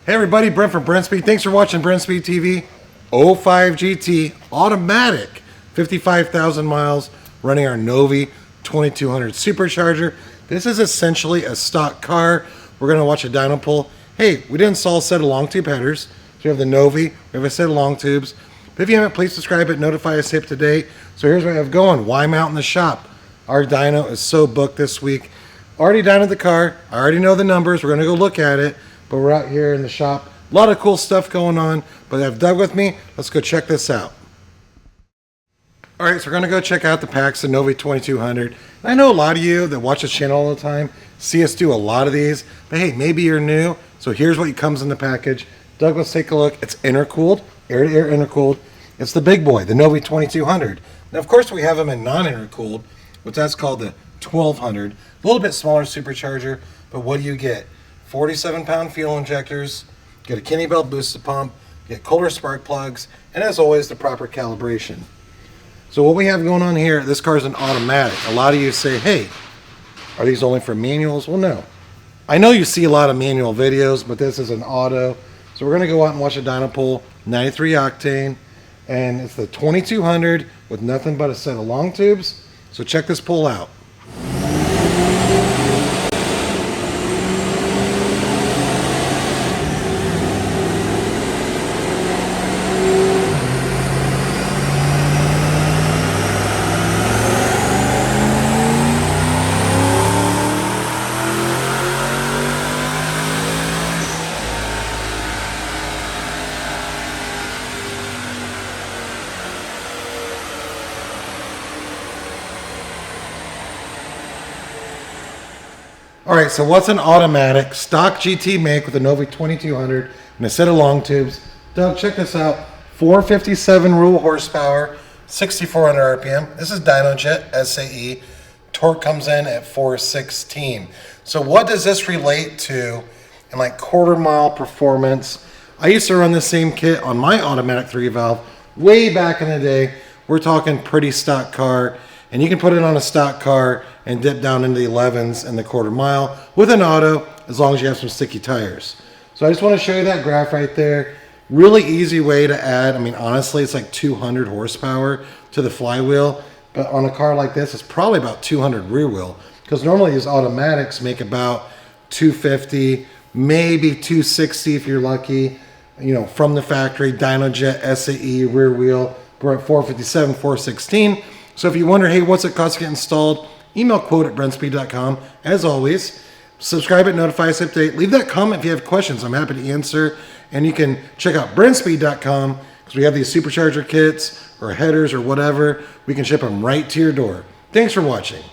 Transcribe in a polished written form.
Hey everybody, Brent from Brenspeed. Thanks for watching Brenspeed TV. 05 GT automatic, 55,000 miles, running our Novi 2200 supercharger. This is essentially a stock car. We're going to watch a dyno pull. Hey, we did install a set of long tube headers. So we have the Novi, we have a set of long tubes. But if you haven't, please subscribe and notify us up to date. So here's what I have going. Why I'm out in the shop. Our dyno is so booked this week. Already dynoed the car. I already know the numbers. We're going to go look at it. But we're out here in the shop. A lot of cool stuff going on. But I have Doug with me. Let's go check this out. All right, so we're going to go check out the Paxton Novi 2200. I know a lot of you that watch this channel all the time see us do a lot of these. But hey, maybe you're new. So here's what comes in the package. Doug, let's take a look. It's intercooled, air-to-air intercooled. It's the big boy, the Novi 2200. Now, of course, we have them in non-intercooled, which that's called the 1200. A little bit smaller supercharger, but what do you get? 47-pound fuel injectors, get a Kinney belt boosted pump, get Kohler spark plugs, and as always, the proper calibration. So what we have going on here, this car is an automatic. A lot of you say, hey, are these only for manuals? Well, no. I know you see a lot of manual videos, but this is an auto. So we're gonna go out and watch a dyno pull, 93 octane, and it's the 2200 with nothing but a set of long tubes. So check this pull out. All right, so what's an automatic stock GT make with a Novi 2200 and a set of long tubes? Doug, check this out. 457 rule horsepower, 6400 RPM. This is DynoJet SAE. Torque comes in at 416. So what does this relate to in like quarter mile performance? I used to run the same kit on my automatic 3-valve way back in the day. We're talking pretty stock car. And you can put it on a stock car and dip down into the 11s in the quarter mile with an auto, as long as you have some sticky tires. So I just want to show you that graph right there. Really easy way to add. I mean, honestly, it's like 200 horsepower to the flywheel. But on a car like this, it's probably about 200 rear wheel. Because normally these automatics make about 250, maybe 260 if you're lucky. You know, from the factory, DynoJet SAE rear wheel. We're at 457, 416. So if you wonder, hey, what's it cost to get installed? Email quote@brenspeed.com. As always, subscribe and notify us update. Leave that comment if you have questions. I'm happy to answer. And you can check out brenspeed.com because we have these supercharger kits or headers or whatever. We can ship them right to your door. Thanks for watching.